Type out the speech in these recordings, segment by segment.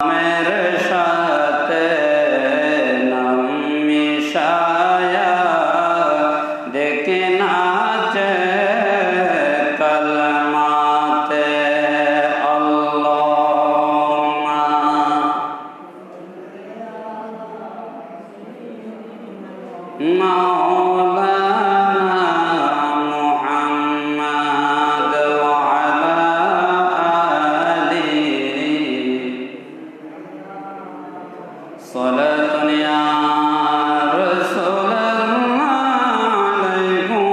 মেরে সাথে নাম মিশায়া দেখে নাচে কলমাতে আল্লাহুম্মা মাওলানা মুহাম্মদ ওয়া আলা আলিহি সালাতুন ইয়া রাসূলুল্লাহ আলাইকুম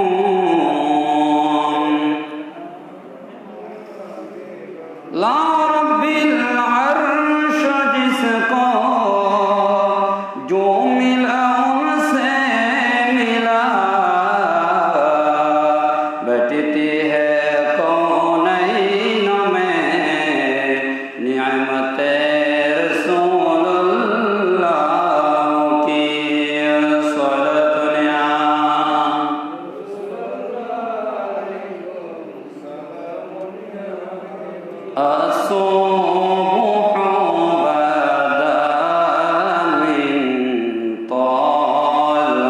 লা রব্বিল আরশ জিসকো जो मिला उनसे मिला बटती है कौनैन में निअमत रसूलुल्लाह की सलातुन الصبح بدا من طلعته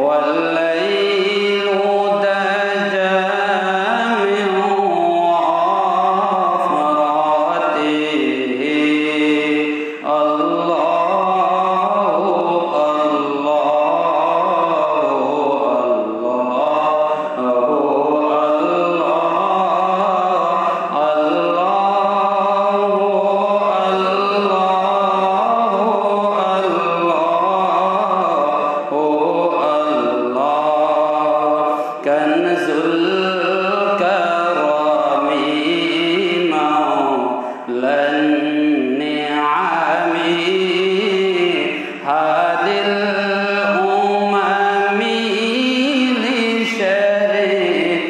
والليل دجى من عفرته الله كنز الكرم مولى النعم هادي الأمم لشريعته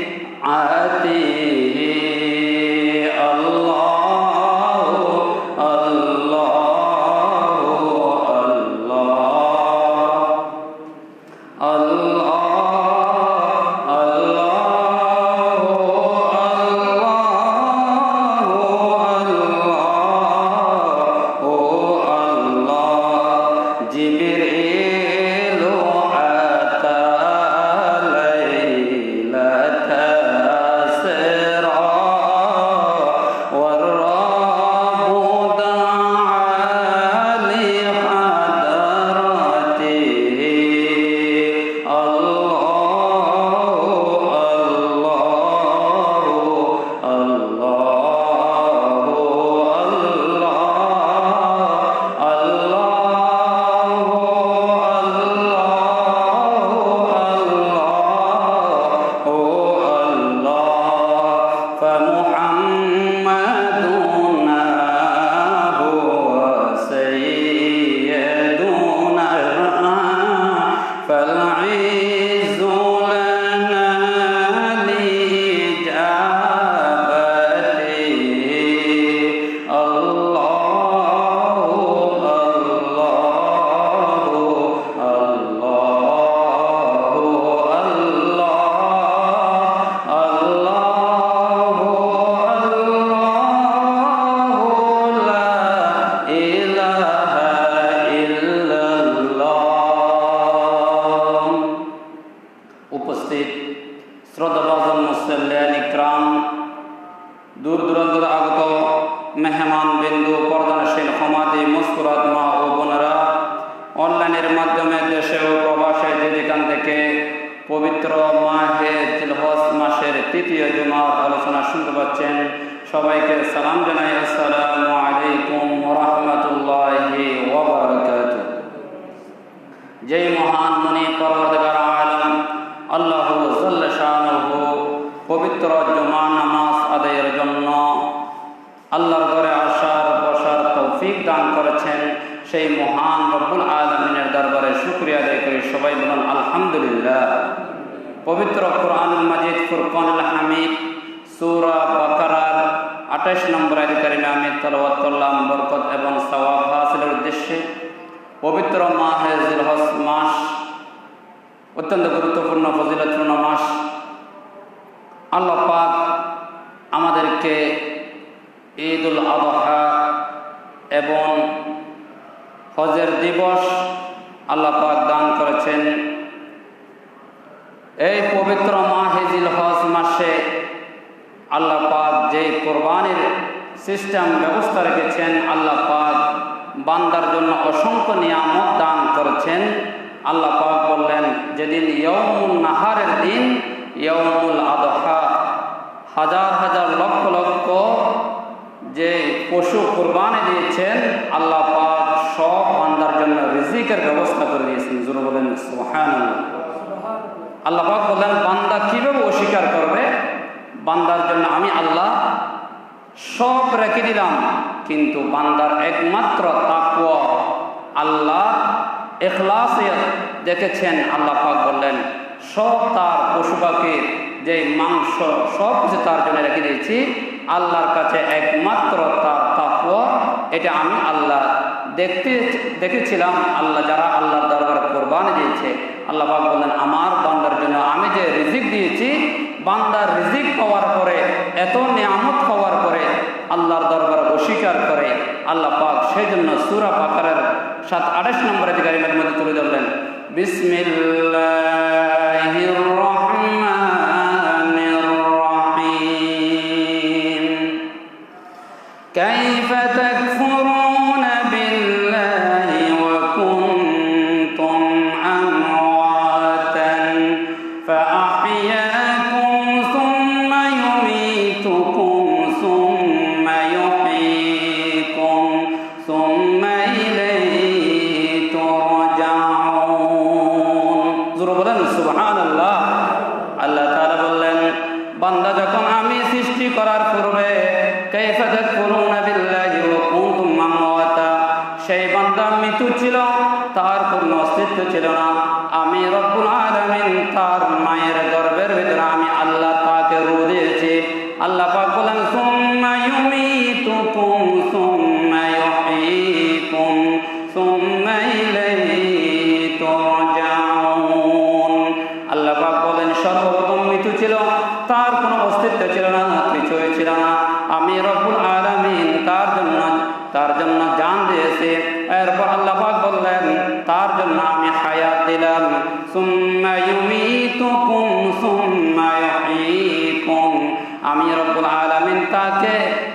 الله الله جبريل أتى ليلة أسرى والرب دعا لحضرته فمحمدنا هو سيدنا فالعز لنا لإجابته উপস্থিত শ্রদ্ধাভাজন মুসল্লিয়ান ইকরাম, দূর দূরান্তের আগত মেহমান বিন্দু, পর্দানশীল ক্ষমাতি মুস্কুরাত মা ও বোনেরা, অনলাইনের মাধ্যমে দেশে ও প্রবাসে যে যেখান থেকে পবিত্র মাহে জিলহজ মাসের তৃতীয় জুমার আলোচনা শুনতে পাচ্ছেন, সবাইকে সালাম জানাই। আসসালামু আলাইকুম ওয়া রাহমাতুল্লাহি ওয়া বারাকাতুহু। যেই মহান মুনি পরওয়ারদিগার আলম আল্লাহু জাল্লা শানুহু পবিত্র জুমা নামাজ আদায়ের জন্য আল্লাহর ঘরে আসার বসার তৌফিক দান করেছেন, সেই মহান রব্বুল আলামিনের দরবারে শুকরিয়া আদায় করি। সবাই বলুন আলহামদুলিল্লাহ। পবিত্র কুরআনুল মাজিদ ফুরকানুল হামিদ সূরা বাকারার 28 নম্বর আয়াত কারিমে আমি তেলাওয়াত করলাম। বরকত এবং সওয়াব হাসিলের উদ্দেশ্যে পবিত্র মাহে জিলহজ মাস অত্যন্ত গুরুত্বপূর্ণ ফজিলতপূর্ণ মাস। আল্লাহ পাক আমাদেরকে ঈদুল আযহা এবং হজের দিবস আল্লাহ পাক দান করেছেন। এই পবিত্র মাহে জিলহজ মাসে আল্লাহ পাক যে কোরবানির সিস্টেম ব্যবস্থা রেখেছেন, আল্লাহ পাক বান্দার জন্য অসংখ্য নিয়ামত দান করেছেন। আল্লাহ পাক বললেন, যেদিন ইয়াউমুন নাহারের দিন, ইয়াউমুল আযহা, হাজার হাজার লক্ষ লক্ষ যে পশু কোরবানি দিয়েছেন, আল্লাহ পাক সব বান্দার জন্য রিজিকের ব্যবস্থা করে দিয়েছেন। জোরে বলেন সুবহানাল্লাহ। আল্লাহ পাক বললেন, বান্দা কিভাবে অস্বীকার করবে? বান্দার জন্য আমি আল্লাহ সব রেখে দিলাম, কিন্তু বান্দার একমাত্র তাকওয়া, আল্লাহ ইখলাসে দেখেছেন। আল্লাহ পাক বললেন, সব তার পশু পাখির যে মাংস সব কিছু তার জন্য রেখে দিয়েছি, আল্লাহর কাছে একমাত্র তার তাকওয়া, এটা আমি আল্লাহ দেখেছিলাম। আল্লাহ যারা আল্লাহর দরবারে কোরবানি দিয়েছে, আল্লাহ পাক বললেন, আমার বান্দার জন্য আমি যে রিজিক দিয়েছি, বান্দার রিজিক পাওয়ার পরে, এত নিয়ামত পাওয়ার পরে আল্লাহর দরবারে অস্বীকার করে, আল্লাহ পাক সেই জন্য সূরা বাকারার 28 নম্বর অধিকারীর মধ্যে তুলে ধরলেন, বিসমিল্লাহির রহমানির রহিম, কাইফা তাকফুরুনা বিল্লাহি ওয়া কুনতুম আমওয়াতান ফাআহইয়াকুম সুম্মা ইউমীতুকুম সুম্মা ইউহয়ীকুম সুম্মা ইলাইহি তুরজাউন। জোরে বলেন সুবহানাল্লাহ। আল্লাহ তাআলা বললেন, বান্দা যখন আমি সৃষ্টি করার পূর্বে কাইফা তাকফুরুনা বিল্লাহি ওয়া কুনতুম আমওয়াতা, সেই বান্দা মৃত্যু ছিল, তার কোনো অস্তিত্ব ছিল না। আমি রব্বুল আলামিন তার মায়ের গর্ভের ভিতরে আমি আল্লাহ তাকে রূহ দিয়েছি। আল্লাহ পাক বলেন, সুম্মা ইউমীতুকুম সুম্মা ইউহয়ীকুম সুম্মা ইলাইহি তুরজাউন। আল্লাহ পাক বলেন, সর্বপ্রথম মৃত্যু ছিল, তার কোনো অস্তিত্ব ছিল না, কিছুই ছিল না। আমি রব্বুল আলামিন তার জন্য জান দিয়েছি। এরপর আল্লাহ পাক বললেন, তার জন্য আমি হায়াত দিলাম। সুম্মা ইউমীতুকুম সুম্মা ইউহয়ীকুম, আমি রব্বুল আলামিন তাকে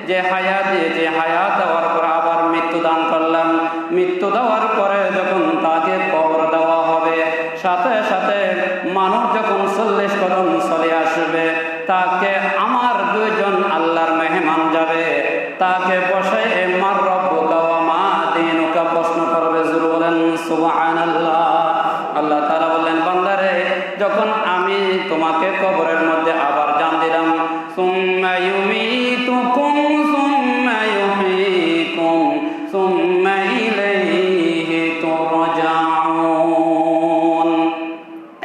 যে হায়াত দিয়েছি, হায়াত দেওয়ার পর আবার মৃত্যু দান করলাম। মৃত্যু দেওয়ার পরে যখন তাকে কবর দেওয়া হবে, সাথে সাথে মানুষ যখন 40 কদম চলে আসবে, তাকে আমার দুইজন আল্লাহর মেহমান যাবে, তাকে বসে মার রব্বুকা ওয়া মা দীনুকা প্রশ্ন করবে। জোরে বলেন সুবহানাল্লাহ। আল্লাহ তাআলা বললেন, বান্দারে, যখন আমি তোমাকে কবরের মধ্যে আবার জান দিলাম, সুম্মা ইউমীতুকুম সুম্মা ইউহয়ীকুম সুম্মা ইলাইহি তুরজাউন,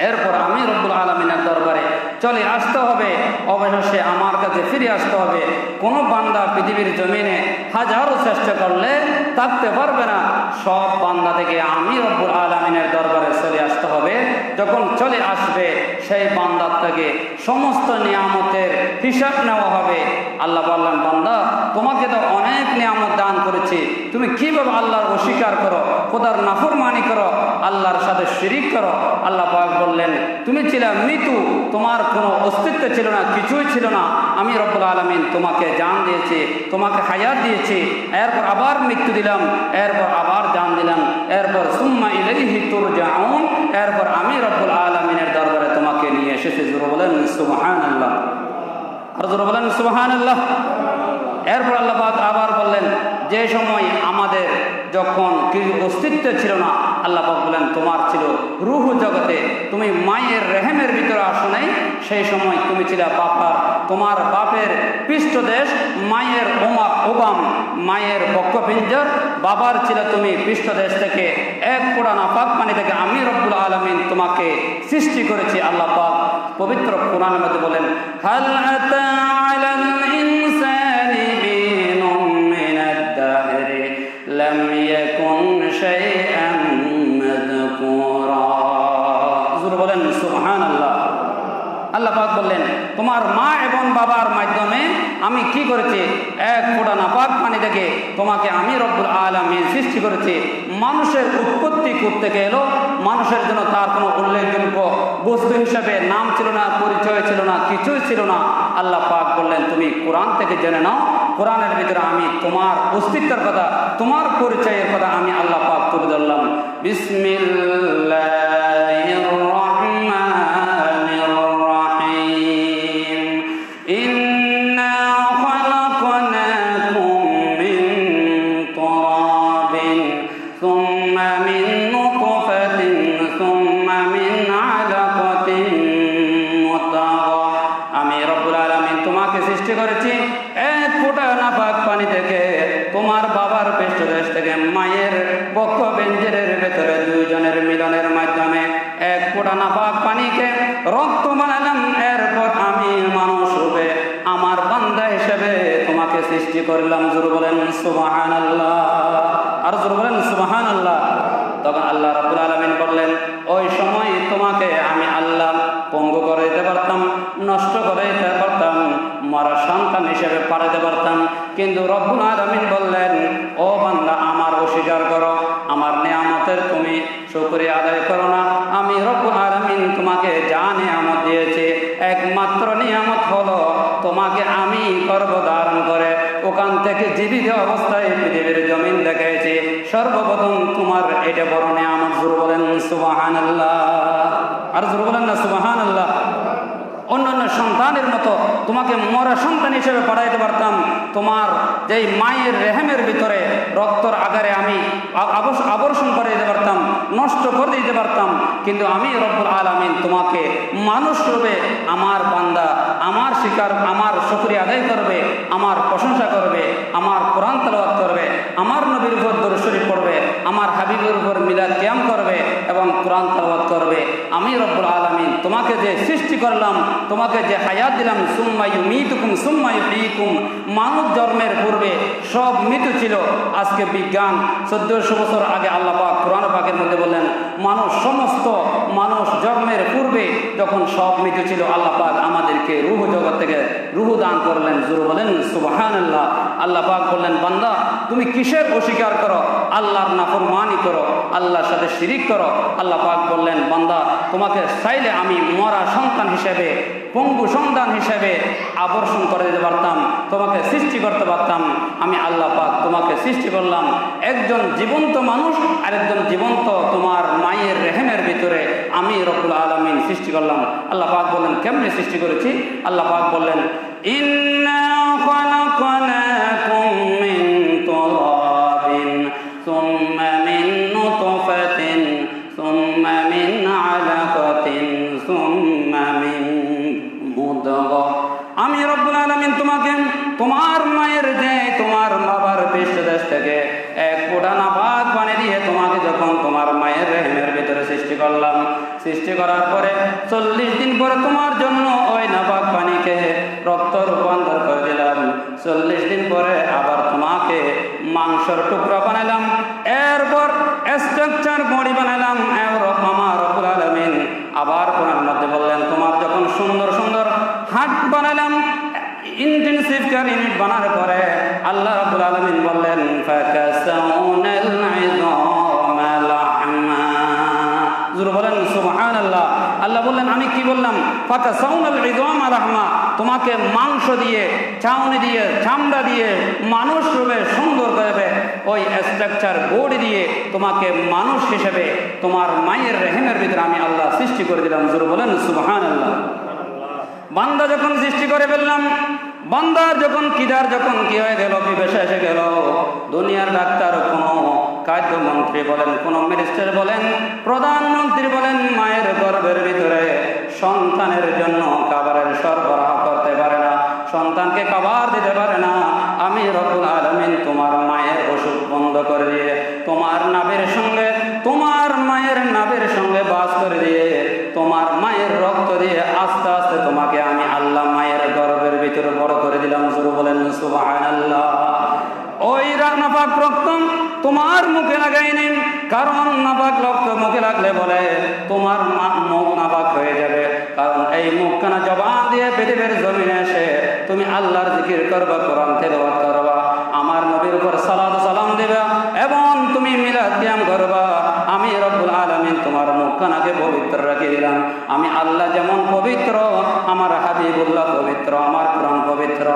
এরপর আমি রব্বুল আলামিনের দরবারে চলে আসতে হবে, অবশেষে আমার কাছে ফিরে আসতে হবে। কোন বান্দা পৃথিবীর জমিনে হাজারো চেষ্টা করলে থাকতে পারবে না। সব বান্দা থেকে আমি রব্বুল আলামিনের দরবারে চলে আসতে হবে। যখন চলে আসবে, সেই বান্দার থেকে সমস্ত নিয়ামতের হিসাব নেওয়া হবে। আল্লাহ বললেন, বান্দা, তোমাকে তো অনেক নিয়ামত দান করেছি, তুমি কিভাবে আল্লাহর অস্বীকার করো, খোদার নাফরমানি করো, আল্লাহর সাথে শিরিক করো? আল্লাহ পাক বললেন, তুমি ছিলে মৃত্যু, তোমার কোনো অস্তিত্ব ছিল না, কিছুই ছিল না। আমি রব্বুল আলামিন তোমাকে জান দিয়েছি, তোমাকে হায়াত দিয়েছি, এরপর আবার মৃত্যু দিলাম, এরপর আবার জান দিলাম, এরপর সুম্মা ইলাইহি তুরজাউন, এরপর আমি রব্বুল আলামিনের দরবারে তোমাকে নিয়ে এসেছি। জোরে বলেন সুবহানাল্লাহ। আর জোরে বলেন সুবহানাল্লাহ। এরপর আল্লাহ পাক আবার বললেন, যে সময় আমাদের যখন কিছু অস্তিত্ব ছিল না, আল্লাহ পাক বললেন, তোমার ছিল রূহ জগতে, তুমি মায়ের রেহেমের ভিতরে আসো নাই, সেই সময় তুমি ছিল তোমার বাপের পৃষ্ঠদেশ, মায়ের ওবাম, মায়ের বক্ষপিঞ্জর, বাবার ছিল তুমি পৃষ্ঠদেশ থেকে এক ফোঁটা নাপাক পানি থেকে আমি রব্বুল আলামিন তোমাকে সৃষ্টি করেছি। আল্লাহ পাক পবিত্র কোরআনের মধ্যে বলেন, হাল আতা আলাল ইনসানি বিনুম মিনাদ দাহরি লাম ইয়াকুন শাইআন মাযকুরা। হুজুর বলেন সুবহানাল্লাহ। আল্লাহ পাক বললেন, তোমার মা এবং বাবার মাধ্যমে আমি কি করেছি, এক ফোঁটা নাপাক পানি থেকে তোমাকে আমি রব্বুল আলামিন সৃষ্টি করেছি। মানুষের উৎপত্তি করতে এলো, মানুষের জন্য তার কোনো উল্লেখযোগ্য বস্তু হিসাবে নাম ছিল না, পরিচয় ছিল না, কিছুই ছিল না। আল্লাহ পাক বললেন তুমি কোরআন থেকে জেনে নাও, কোরআনের ভিতরে আমি তোমার অস্তিত্বের কথা, তোমার পরিচয়ের কথা আমি আল্লাহ পাক তুলে ধরলাম। বিসমিল্লাহির রহমানির রহিম। ইন্না খলাকনাকুম মিন তুরাবিন সুম্মা মিন নুতফাতিন সুম্মা মিন আলাকাতিন মুতাগা। আমি রব্বুল আলামিন তোমাকে সৃষ্টি করেছি এক ফোঁটা নাপাক পানি থেকে, তোমার বাবার পৃষ্ঠদেশ থেকে, মায়ের বক্ষ বেঞ্জেরের ভেতরে দুইজনের মিলনের মাধ্যমে এক ফোঁটা নাপাক পানিকে রক্ত বানালাম। এরপর আমি মানুষ রূপে আমার বান্দা হিসেবে তোমাকে সৃষ্টি করলাম। জোর বলেন সুবহানাল্লাহ, আর জোর বলেন সুবহানাল্লাহ। তখন আল্লাহ রাব্বুল আলামিন বললেন ওই সময় তোমাকে আমি আল্লাহ পঙ্গু করে দিতে পারতাম, নষ্ট করে দিতে পারতাম, মরা সন্তান হিসেবে পাঠাতে পারতাম, কিন্তু রব্বুল আলামিন বললেন ও বান্দা আমার অস্বীকার করো, আমার নিয়ামতের তুমি শুকরিয়া আদায় করো না। আমি রব্বুল আলামিন তোমাকে যা নিয়ামত দিয়েছি একমাত্র নিয়ামত হলো তোমাকে আমি গর্ভধারণ করে ওখান থেকে জীবিত অবস্থায় পৃথিবীর জমিন দেখাইছি। সর্বপ্রথম তোমার এটা বড় নিয়ামত। জোর বলেন সুবহানাল্লাহ, আর জোর বলেন না সুবহানাল্লাহ। অন্যান্য সন্তানের মতো তোমাকে মরা সন্তান হিসেবে পাঠাইতে পারতাম, তোমার যেই মায়ের রেহেমের ভিতরে রক্তর আকারে আমি আবর্ষণ করে দিতে পারতাম, নষ্ট করে দিতে পারতাম, কিন্তু আমি রব্বুল আলামিন তোমাকে মানুষ রূপে আমার বান্দা আমার শিকার, আমার শুকরিয়া আদায় করবে, আমার প্রশংসা করবে, আমার কোরআন তেলাওয়াত করবে, আমার নবীর উপর দরুদ শরীফ পড়বে, আমার হাবিবের উপর মিলাদ কিয়াম করবে এবং কোরআন তেলাওয়াত করবে। আমি রব্বুল আলামিন তোমাকে যে সৃষ্টি করলাম, তোমাকে যে হায়াত দিলাম, সুম্মা ইউমীতুকুম সুম্মা ইউহয়ীকুম, মানব জন্মের পূর্বে সব মৃত্যু ছিল। আজকে বিজ্ঞান 1400 বছর আগে আল্লাহ পাক কোরআন পাকের মধ্যে বললেন সমস্ত মানুষ জন্মের পূর্বে যখন সব মৃত্যু ছিল, আল্লাহ পাক আমাদেরকে রূহ জগৎ থেকে রূহ দান করলেন। জোর বলেন সুবহানাল্লাহ। আল্লাহ পাক বললেন বান্দা তুমি কিসের অস্বীকার করো? আল্লাহর নাফরমানি করো, আল্লাহর সাথে শিরিক করো। আল্লাহ পাক বললেন বান্দা তোমাকে চাইলে আমি মরা সন্তান হিসেবে, পঙ্গু সন্তান হিসেবে আবর্ষণ করে দিতে পারতাম, তোমাকে সৃষ্টি করতে পারতাম। আমি আল্লাহ পাক তোমাকে সৃষ্টি করলাম একজন জীবন্ত মানুষ আর একজন জীবন্ত তোমার মায়ের রেহেমের ভিতরে আমি রব্বুল আলামিন সৃষ্টি করলাম। আল্লাহ পাক বললেন কেমনে সৃষ্টি করেছি? আল্লাহ পাক বললেন ইন্না খলাকনাকুম মিন তুরাবিন সুম্মা মিন নুতফাতিন সুম্মা মিন আলাকাতিন সুম্মা মিন মুদগা। আমি রব্বুল আলামিন তোমাকে তোমার মায়ের যে তোমার বাবার পৃষ্ঠদেশ থেকে এক ফোঁটা নাপাক পানি দিয়ে তোমাকে যখন তোমার মায়ের রেহেমের ভিতরে সৃষ্টি করলাম, সৃষ্টি করার পরে 40 দিন পরে তোমার জন্য ওই নাপাক পানিকে রক্ত রূপান্তর করে দিলাম। 40 দিন পরে আবার তোমাকে মাংসের টুকরা বানালাম, এরপর স্ট্রাকচার বডি বানালাম। আমার রব্বুল আলামিন আবার কোরআনের মধ্যে বললেন তোমার যখন সুন্দর সুন্দর হাট বানালাম, ইন্টেনসিভ কেয়ার ইউনিট বানার পরে আল্লাহ রাব্বুল আলামিন বললেন ফাকাসাউনাল ইযামা লাহমা। জোর বলেন সুবহানাল্লাহ। আল্লাহ বললেন আমি কি বললাম? ফাকাসাউনাল ইযামা লাহমা, তোমাকে মাংস দিয়ে, চাউনি দিয়ে, চামড়া দিয়ে মানুষ রূপে সুন্দর করবে, ওই স্ট্রাকচার বডি দিয়ে তোমাকে মানুষ হিসেবে তোমার মায়ের রেহেমের ভিতরে আমি আল্লাহ সৃষ্টি করে দিলাম। জোর বলেন সুবহানাল্লাহ। বান্দা যখন সৃষ্টি করে ফেললাম, বান্দার যখন কিদার যখন কি হয়ে গেল, বিবেশে এসে গেল, দুনিয়ার ডাক্তার কোনো খাদ্যমন্ত্রী বলেন, কোন মিনিস্টার বলেন, প্রধানমন্ত্রী বলেন, মায়ের গর্ভের ভিতরে সন্তানের জন্য খাবারের সরবরাহ করতে পারে না, সন্তানকে খাবার দিতে পারে না। আমি রব্বুল আলামিন তোমার মায়ের অসুখ বন্ধ করে দিয়ে, তোমার নাভির সঙ্গে, তোমার মায়ের নাভির সঙ্গে বাস করে দিয়ে, তোমার মায়ের রক্ত দিয়ে আস্তে আস্তে তোমাকে আমি আল্লাহ মায়ের গর্ভের ভিতরে বড় করে দিলাম। জোরে বলেন সুবহানাল্লাহ। ওই নাপাক রক্ত তোমার মুখে লাগাইনি, কারণ নাপাক রক্ত মুখে লাগলে বলে তোমার মুখ নাপাক হয়ে যাবে, কারণ এই মুখখানা জবান দিয়ে পৃথিবীর জমিনে এসে তুমি আল্লাহর জিকির করবা, কোরআন তেলাওয়াত করবা, আমার নবীর উপর সালাত সালাম দিবা এবং তুমি মিলাদ কিয়াম করবা। আমি রব্বুল আলামিন তোমার মুখখানাকে পবিত্র রেখে দিলাম। আমি আল্লাহ যেমন পবিত্র, আমার হাবিবুল্লাহ পবিত্র, আমার কোরআন পবিত্র,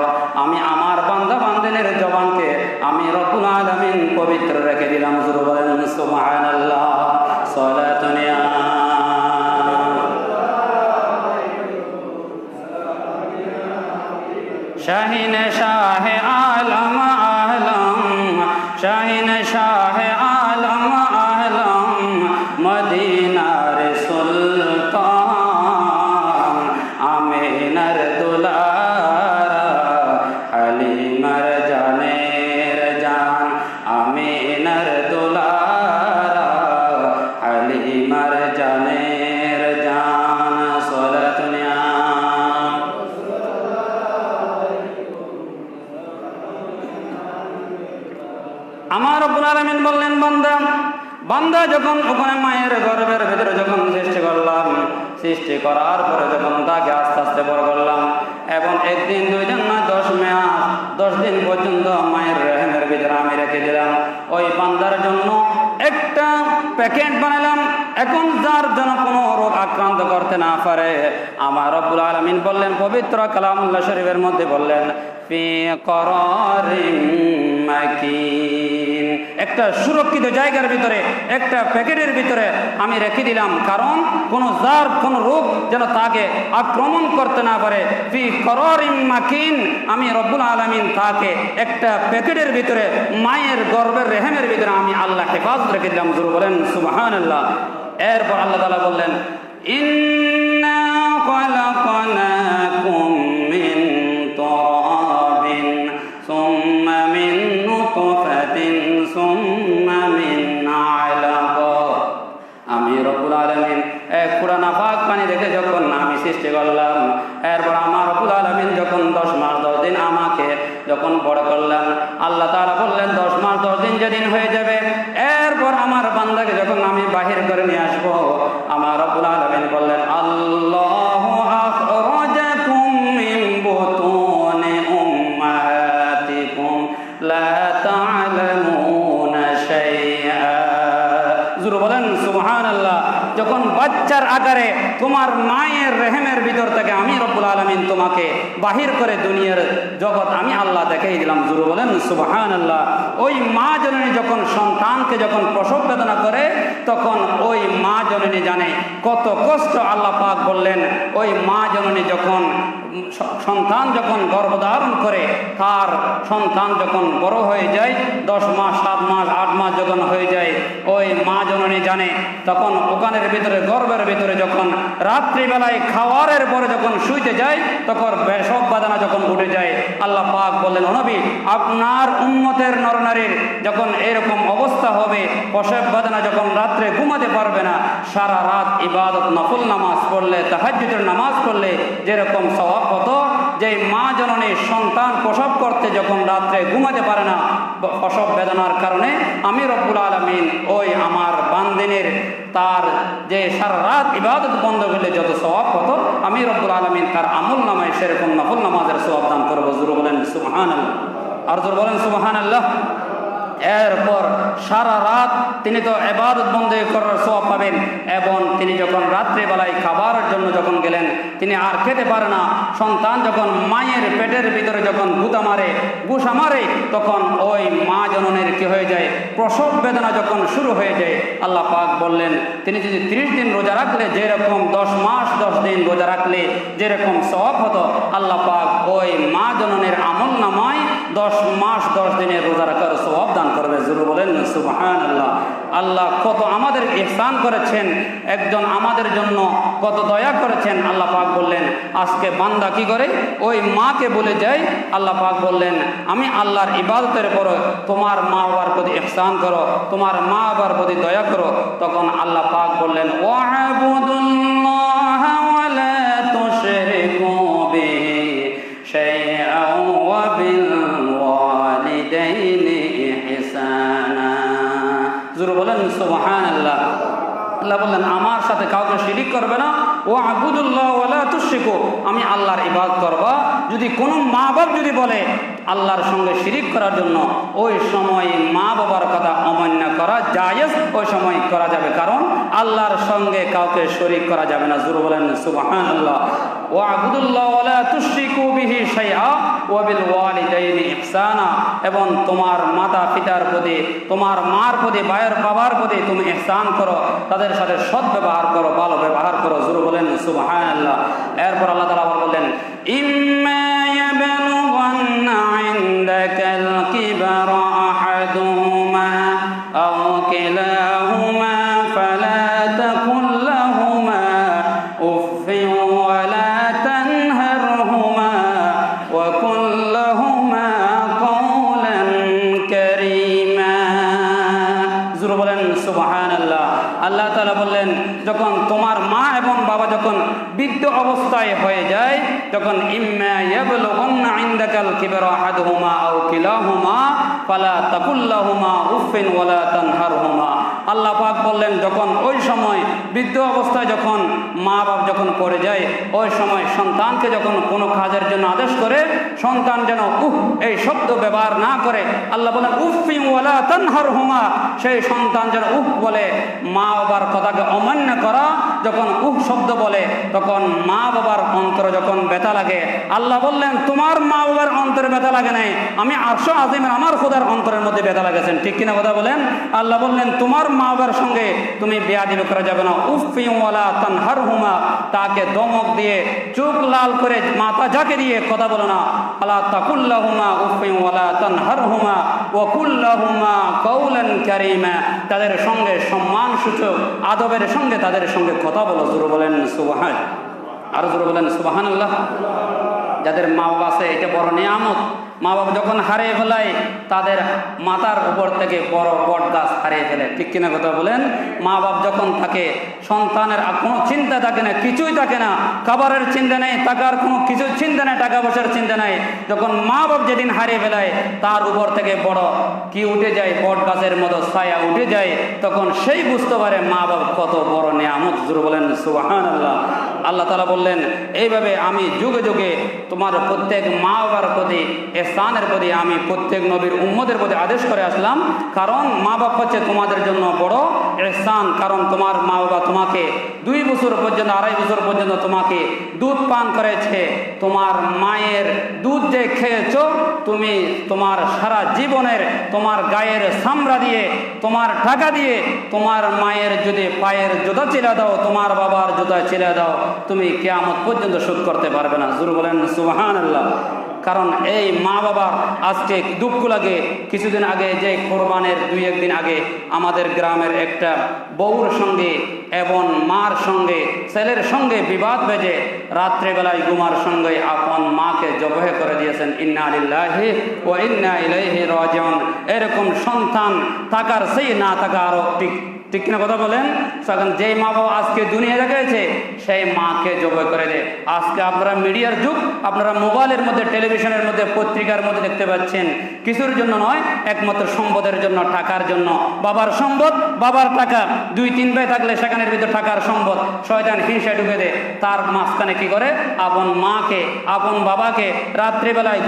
আমি আমার বান্দা বান্দিনের জবানকে আমি রব্বুল আলামিন পবিত্র রেখে দিলাম। জোরে বলেন সুবহানাল্লাহ। সালাতুন ইয়া শাহিন শাহে আলম আলম, শাহিন শাহে আলম আলম, মদিনার সুলতান, আমিনার দুলারা, হালিমার জানের জান, আমিনার দুলারা, হালিমার জানের জান। সালাতুন ইয়া আমার রব্বুল আলামিন বললেন, বান্দা যখন ওখানে মায়ের গর্ভের ভেতরে যখন সৃষ্টি করলাম, সৃষ্টি করার পরে যখন তাকে আস্তে আস্তে বড় করলাম এবং একদিন, 2 দিন না 10 মাস 10 দিন পর্যন্ত মায়ের রেহেমের ভিতরে আমি রেখে দিলাম। ওই বান্দার জন্য একটা প্যাকেট বানালাম, এখন যার জন্য কোনো রোগ আক্রান্ত করতে না পারে। আমার রব্বুল আলামিন বললেন পবিত্র কালামুল্লাহ শরীফের মধ্যে বললেন, ফি করারিন মাকিন, একটা সুরক্ষিত জায়গার ভিতরে, একটা প্যাকেটের ভিতরে আমি রেখে দিলাম, কারণ কোনো যার কোনো রোগ যেন তাকে আক্রমণ করতে না পারে। ফি করারিন মাকিন, আমি রব্বুল আলামিন তাকে একটা প্যাকেটের ভিতরে মায়ের গর্ভের রেহেমের ভিতরে আমি আল্লাহ হেফাজত রেখে দিলাম। জোরে বলেন সুবহানাল্লাহ। এরপর আল্লাহ তাআলা বললেন, ইন্না খালাকনাকুম মিন তুরাবিন সুম্মা মিন নুতফাতিন সুম্মা মিন আলাকা। আমি রব্বুল আলামিন এক পুরা নাপাক পানি রেখে যখন আমি সৃষ্টি করলাম, এরপর আমার রব্বুল আলামিন যখন 10 মাস 10 দিন আমাকে যখন বড় করলেন, আল্লাহ তাআলা বললেন 10 মাস 10 দিন যেদিন হয়ে যাবে, এরপর আমার বান্দাকে যখন আমি বাহির করে নিয়ে আসবো, আমার রব্বুল আলামিন বললেন, আল্লাহু আখরাজাকুম মিন বুতুনি উম্মাহাতিকুম লা তা'লামুনা শাইআ। জোরে বলেন সুবহানাল্লাহ। যখন বাচ্চার আকারে তোমার মায়ের রেহেমের ভিতর থেকে আমি রব্বুল আলামিন তোমাকে বাহির করে দুনিয়ার জগৎ আমি আল্লাহ দেখাই দিলাম। জোরে বলেন সুবহানাল্লাহ। ওই মা জননী যখন সন্তানকে যখন প্রসব বেদনা করে, তখন ওই মা জননী জানে কত কষ্ট। আল্লাহ পাক বললেন, ওই মা জননী যখন সন্তান যখন গর্ভধারণ করে, তার সন্তান যখন বড় হয়ে যায়, 10 মাস 7 মাস 8 মাস যখন হয়ে যায়, ওই মা জননী জানে তখন ওখানের ভিতরে গর্ভের ভিতরে যখন রাত্রিবেলায় খাওয়ারের পরে যখন শুইতে যায়, তখন প্রসব বেদনা যখন উঠে যায়, আল্লাহ পাক বললেন, ও নবী, আপনার উম্মতের নরনারীর যখন এরকম অবস্থা হবে, প্রসব বেদনা যখন রাত্রে ঘুমাতে পারবে না, সারা রাত ইবাদত নফল নামাজ পড়লে, তাহাজ্জুদের নামাজ পড়লে যেরকম সওয়াব হতো, যে মা জননী সন্তান প্রসব করতে যখন রাত্রে ঘুমাতে পারে না প্রসব বেদনার কারণে, আমি রব্বুল আলামিন ওই আমার বান্দিনের তার যে সারা রাত ইবাদত বন্ধ করলে যত সওয়াব হতো, আমি রব্বুল আলামিন তার আমল নামায় সেরকম নফল নামাজের সওয়াব দান করবো। জোরে বলেন সুবহানাল্লাহ। আর জোরে বলেন সুবহানাল্লাহ। এরপর সারা রাত তিনি তো ইবাদত বন্ধ করার সওয়াব পাবেন, এবং তিনি যখন রাত্রিবেলায় খাবারের জন্য যখন গেলেন, তিনি আর খেতে পারে না। সন্তান যখন মায়ের পেটের ভিতরে যখন গুসা মারে, তখন ওই মা জননীর কি হয়ে যায়, প্রসব বেদনা যখন শুরু হয়ে যায়, আল্লাহ পাক বললেন, তিনি যদি 30 দিন রোজা রাখলে যেরকম 10 মাস 10 দিন রোজা রাখলে যেরকম সওয়াব হতো, আল্লাহ পাক ওই মা জননীর আমল নামায় 10 মাস 10 দিনের রোজা রাখার সওয়াব দান করবে। জোরে বলেন সুবহানাল্লাহ। আল্লাহ কত আমাদের ইহসান করেছেন, একজন আমাদের জন্য কত দয়া করেছেন। আল্লাহ পাক বললেন, আজকে বান্দা কি করে, ওই মাকে বলে যায়, আল্লাহ পাক বললেন, আমি আল্লাহর ইবাদতের পর তোমার মা বাবার প্রতি ইহসান করো, তোমার মা বাবার প্রতি দয়া করো। তখন আল্লাহ পাক বললেন, ওয়া'বুদুল্লাহা ওয়া লা তুশরিকু বিহি শাইআন ওয়া বিল ওয়ালিদাইনি ইহসানা। জোরে বলেন সুবহানাল্লাহ। আল্লাহ বললেন আমার সাথে কাউকে শিরিক করবে না, ও আবুদুল্লাহ ওয়ালা তুশরিকু, আমি আল্লাহর ইবাদত করবা। যদি কোনো মা বাপ যদি বলে আল্লাহর সঙ্গে শিরিক করার জন্য, ওই সময় মা বাবার কথা অমান্য করা জায়েজ, ওই সময় করা যাবে, কারণ আল্লাহর সঙ্গে কাউকে শরীক করা যাবে না। জোরে বলেন সুবহানাল্লাহ। ওয়া আবুদুল্লাহ ওয়ালা তুশরিকু বিহি শাইআ ওয়া বিল ওয়ালিদাইনি ইহসানা, এবং তোমার মাতা পিতার প্রতি, তোমার মার প্রতি, ভাইয়ের বাবার প্রতি তুমি ইহসান করো, তাদের সাথে সৎ ব্যবহার করো, ভালো ব্যবহার করো। জোরে বলেন সুবহানাল্লাহ। এরপর আল্লাহ তাআলা আবার বললেন ইম্মা ইয়াবলুগান্না ইনদাকাল কিবারা আহাদুহুমা আও কিলাহুমা ফালা তাকুল লাহুমা উফফিন ওয়ালা তানহারহুমা ওয়া কুল লাহুমা কাওলান কারীমা। জোরে বলেন সুবহানাল্লাহ। আল্লাহ তাআলা বললেন যখন তোমার মা এবং বাবা যখন বৃদ্ধ অবস্থায় হয়ে যায়, তখন ইম্মা ইয়াবলুগান্না ইনদাকাল কিবারা আহাদুহুমা আও কিলাহুমা ফালা তাকুল লাহুমা উফফিন ওয়ালা তানহারহুমা। আল্লাহ পাক বললেন যখন ওই সময় বৃদ্ধ অবস্থায় যখন মা বাপ যখন পড়ে যায়, ওই সময় সন্তানকে যখন কোনো কাজের জন্য আদেশ করে, সন্তান যেন এই শব্দ ব্যবহার না করে। আল্লাহ বলেন উফফিন ওয়ালা তানহারহুমা, সেই সন্তান যেন বলে, মা বাবার কথাকে অমান্য করা। যখন শব্দ বলে তখন মা বাবার অন্তরে যখন ব্যথা লাগে, আল্লাহ বললেন তোমার মা বাবার অন্তরে ব্যথা লাগে নাই, আমি আরশ আজিমের আমার খোদার অন্তরের মধ্যে ব্যথা লাগেছেন। ঠিক কিনা কথা বলেন? আল্লাহ বললেন তোমার মা বাবার সঙ্গে তুমি বেয়াদবি করা যাবে না। উফফিন ওয়ালা তানহারহুমা, তাকে দমক দিয়ে চোখ লাল করে মাথা ঝাঁকে দিয়ে কথা বলো না। ফালা তাকুল লাহুমা উফফিন ওয়ালা তানহারহুমা ওয়া কুল লাহুমা কাওলান কারীমা, তাদের সঙ্গে সম্মানসূচক আদবের সঙ্গে তাদের সঙ্গে কথা বলো। জোরে বলেন সুবহান, আরো জোরে বলেন সুবহানাল্লাহ। যাদের মা বাবা আছে এটা বড় নিয়ামত। মা বাবা যখন হারিয়ে ফেলায়, তাদের মাথার উপর থেকে বড় বট গাছ হারিয়ে ফেলে। ঠিক কিনা কথা বলেন? মা বাপ যখন থাকে, সন্তানের কোনো চিন্তা থাকে না, কিছুই থাকে না, খাবারের চিন্তা নেই, টাকার কোনো কিছু চিন্তা নেই, টাকা পয়সার চিন্তা নেই। যখন মা বাপ যেদিন হারিয়ে ফেলায়, তার উপর থেকে বড় কি উঠে যায়, বট গাছের মতো ছায়া উঠে যায়, তখন সেই বুঝতে পারে মা বাপ কত বড় নিয়ামত। জোরে বলেন সুবহানাল্লাহ। আল্লাহ তাআলা বললেন এইভাবে আমি যুগে যুগে তোমার প্রত্যেক মা বাবার প্রতি, ইহসানের প্রতি আমি প্রত্যেক নবীর উম্মতের প্রতি আদেশ করে আসলাম, কারণ মা বাপ হচ্ছে তোমাদের জন্য বড় ইহসান। কারণ তোমার মা বাবা তোমাকে 2 বছর পর্যন্ত, 2.5 বছর পর্যন্ত তোমাকে দুধ পান করেছে। তোমার মায়ের দুধ যে খেয়েছো, তুমি তোমার সারা জীবনের তোমার গায়ের চামড়া দিয়ে, তোমার টাকা দিয়ে তোমার মায়ের যদি পায়ের জুতা ছিলা দাও, তোমার বাবার জুতা ছিলা দাও, তুমি কিয়ামত পর্যন্ত শোধ করতে পারবে না। জোরে বলেন সুবহানাল্লাহ। কারণ এই মা বাবা আজকে দুঃখ লাগে। কিছুদিন আগে যে কোরবানের 2-1 দিন আগে আমাদের গ্রামের একটা বউর সঙ্গে এবং মার সঙ্গে, ছেলের সঙ্গে বিবাদ বেজে রাত্রেবেলায় ঘুমার সঙ্গে আপন মাকে জবাহ করে দিয়েছেন। ইন্না লিল্লাহি ওয়া ইন্না ইলাইহি রাজিউন। এরকম সন্তান থাকার সেই না থাকা আরো ঠিক কিনা কথা বলেন? তখন যেই মা বাবা আজকে দুনিয়া দেখাচ্ছে, সেই মাকে জবাই করে দেয়। আজকে আপনারা মিডিয়ার যুগ, আপনারা মোবাইলের মধ্যে, টেলিভিশনের মধ্যে, পত্রিকার মধ্যে দেখতে পাচ্ছেন, কিছুর জন্য নয়, একমাত্র সম্পদের জন্য, টাকার জন্য। বাবার সম্পদ, বাবার টাকা, 2-3 ভাই থাকলে সেখানের ভিতরে টাকার সম্পদ, শয়তান হিংসা ঢুকে দেয়। তার মাঝখানে কি করে, আপন মাকে, আপন বাবাকে রাত্রিবেলায়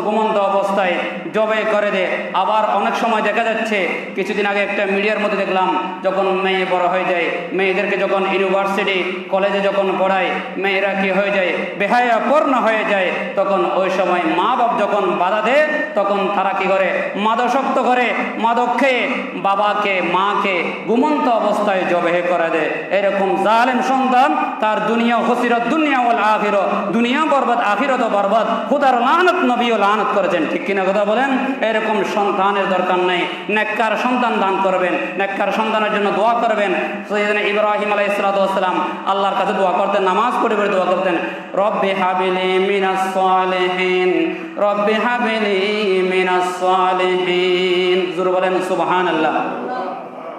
ঘুমন্ত অবস্থায় জবাই করে দেয়। আবার অনেক সময় দেখা যাচ্ছে, কিছুদিন আগে একটা মিডিয়ার মধ্যে দেখলাম, যখন মেয়ে বড় হয়ে যায়, মেয়েদেরকে যখন ইউনিভার্সিটি কলেজে যখন পড়ায়, মেয়েরা কি হয়ে যায়, বেহায়াপূর্ণ হয়ে যায়, তখন ওই সময় মা বাপ যখন বাধা দেয়, তখন তারা কি করে, মাদকাসক্ত করে, মাদক খেয়ে বাবাকে, মাকে ঘুমন্ত অবস্থায় জবাহ করে দেয়। এরকম জালেম সন্তান, তার দুনিয়া খসিরত দুনিয়া ওয়াল আখিরা, দুনিয়া বরবাদ, আখিরাত বরবাদ। খোদার লানত, নবীও লানত করেছেন। ঠিক কিনা কথা বলেন? এরকম সন্তানের দরকার নেই। নেককার সন্তান দান করবেন, নেককার সন্তানের জন্য দোয়া করবেন। সাইয়েদনা ইব্রাহিম আলাইহিস সালাতু ওয়াস সালাম আল্লাহর কাছে দোয়া করতেন, নামাজ পড়ে পড়ে দোয়া করতেন, রব্বি হাবিলি মিনাস সালিহিন, রব্বি হাবিলি মিনাস সালিহিন। জোরে বলেন সুবহানাল্লাহ।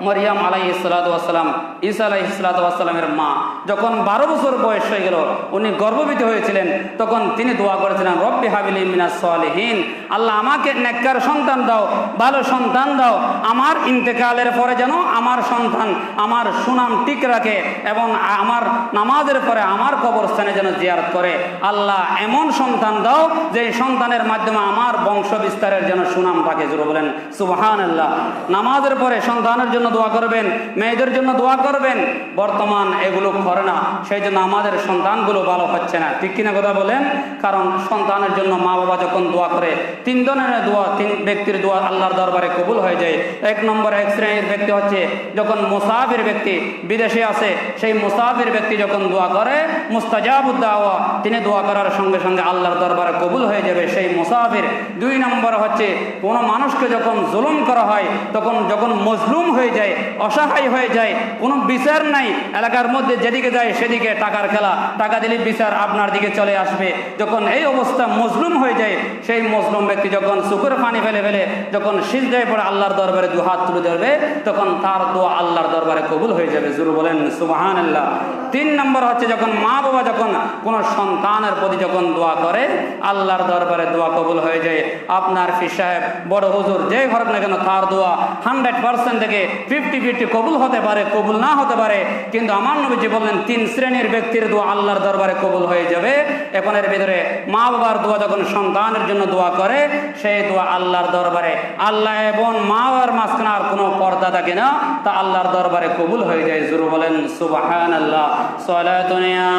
মরিয়াম আলাইহিস সালাতু ওয়াস সালাম, ঈসা আলাইহিস সালাতু ওয়াস সালামের মা যখন 12 বছর বয়স হয়ে গেল, উনি গর্ভবতী হয়েছিলেন, তখন তিনি দোয়া করেছিলেন, রব্বি হাবিলি মিনাস সালিহিন, আল্লাহ আমাকে নেককার সন্তান দাও, ভালো সন্তান দাও, আমার ইন্তেকালের পরে যেন আমার সন্তান আমার সুনাম ঠিক রাখে এবং আমার নামাজের পরে আমার কবরস্থানে যেন জিয়ারত করে। আল্লাহ এমন সন্তান দাও যে সন্তানের মাধ্যমে আমার বংশ বিস্তারের যেন সুনাম থাকে। জোরে বলেন সুবহানাল্লাহ। নামাজের পরে সন্তানের জন্য দোয়া করবেন, মেয়েদের জন্য দোয়া করবেন। বর্তমান এগুলো করে না, সেই জন্য আমাদের সন্তানগুলো ভালো হচ্ছে না, ঠিক কিনা কথা বলেন? কারণ সন্তানের জন্য মা বাবা যখন দোয়া করে, 3 ধরনের দোয়া, 3 ব্যক্তির দোয়া আল্লাহর দরবারে কবুল হয়ে যায়। 1 নম্বর এক শ্রেণীর ব্যক্তি হচ্ছে যখন মুসাফির ব্যক্তি বিদেশে আছে, সেই মুসাফির ব্যক্তি যখন দোয়া করে, মুস্তাজাবুদ দাওয়া, তিনি দোয়া করার সঙ্গে সঙ্গে আল্লাহর দরবারে কবুল হয়ে যাবে সেই মুসাফির। 2 নম্বর হচ্ছে কোনো মানুষকে যখন জুলুম করা হয়, তখন যখন মজলুম হয়ে যায়, অসহায় হয়ে যায়, কোনো বিচার নাই, এলাকার মধ্যে যেদিকে যায় সেদিকে টাকার খেলা, টাকা দিলে বিচার আপনার দিকে চলে আসবে। যখন এই অবস্থা মজলুম হয়ে যায়, সেই মজলুম ব্যক্তি যখন চোখের পানি ফেলে ফেলে যখন সিজদায় পড়ে আল্লাহর দরবারে 2 হাত তুলে ধরবে, তখন তার দোয়া আল্লাহর দরবারে কবুল হয়ে যাবে। জোরে বলেন সুবহানাল্লাহ। 3 নম্বর হচ্ছে যখন মা বাবা যখন কোনো সন্তানের প্রতি যখন দোয়া করে, আল্লাহর দরবারে দোয়া কবুল হয়ে যায়। আপনার পীর সাহেব, বড় হুজুর, যে হোক না কেন, তার দোয়া 100% থেকে 50-50 কবুল হতে পারে, কবুল না হতে পারে, কিন্তু আমার নবীজি বললেন 3 শ্রেণীর ব্যক্তির দোয়া আল্লাহর দরবারে কবুল হয়ে যাবে। এখন এর ভিতরে মা বাবার দোয়া যখন সন্তানের জন্য দোয়া করে, সেই দোয়া আল্লাহর দরবারে, আল্লাহ এবং মা বাবার মাঝখানে আর কোনো পর্দা থাকে না, তা আল্লাহর দরবারে কবুল হয়ে যায়। জোরে বলেন সুবহানাল্লাহ। সালাতুন ইয়া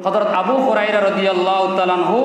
হযরত আবু হুরায়রা রাদিয়াল্লাহু তাআলা আনহু,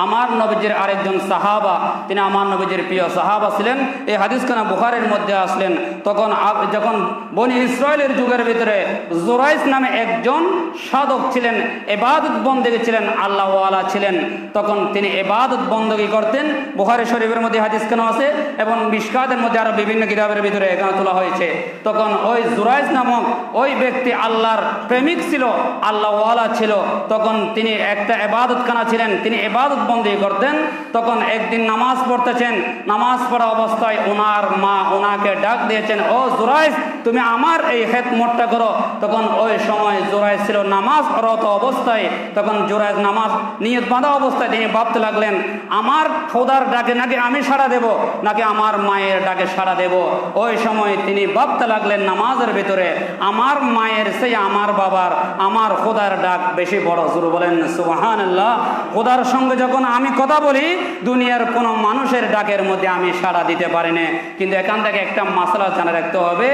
আমার নবীজির আরেকজন সাহাবা, তিনি আমার নবীজির প্রিয় সাহাবা ছিলেন। এই হাদিসখানা বুখারীর মধ্যে আসলেন। তখন যখন বনি ইসরায়েলের যুগের ভিতরে জুরাইস নামে একজন সাধক ছিলেন, ইবাদত বন্দেগী ছিলেন, আল্লাহওয়ালা ছিলেন। তখন তিনি ইবাদত বন্দেগী করতেন। বুখারী শরীফের মধ্যে হাদিসখানা আছে এবং মিশকাতের মধ্যে আরো বিভিন্ন কিতাবের ভিতরে এখানে তোলা হয়েছে। তখন ওই জুরাইস নামক ওই ব্যক্তি আল্লাহর প্রেমিক ছিল, আল্লাহওয়ালা ছিল। তখন তিনি একটা ইবাদতখানা ছিলেন, তিনি ইবাদত বন্দেগী করতেন। তখন একদিন নামাজ পড়তেছেন, নামাজ পড়া অবস্থায় ওনার মা ওনাকে ডাক দিয়েছেন, ও জুরাইস, তুমি আমার এই খেদমতটা করো। তখন ওই সময় জুরাইস ছিল নামাজরত অবস্থায়। তখন জুরাইস নামাজ নিয়ত বাঁধা অবস্থায় তিনি ভাবতে লাগলেন, আমার খোদার ডাকে নাকি আমি সাড়া দেব, নাকি আমার মায়ের ডাকে সাড়া দেব। ওই সময় তিনি ভাবতে লাগলেন নামাজের ভিতরে, আমার মায়ের সেই আমার বাবার, আমার খোদার ডাক বেশি বড়। জোরে বলেন সুবহানাল্লাহ। খোদার সঙ্গে যখন আমি কথা বলি, দুনিয়ার কোনো মানুষের ডাকের মধ্যে আমি সাড়া দিতে পারি না। কিন্তু এখান থেকে একটা মাসলা জানা রাখতে হবে,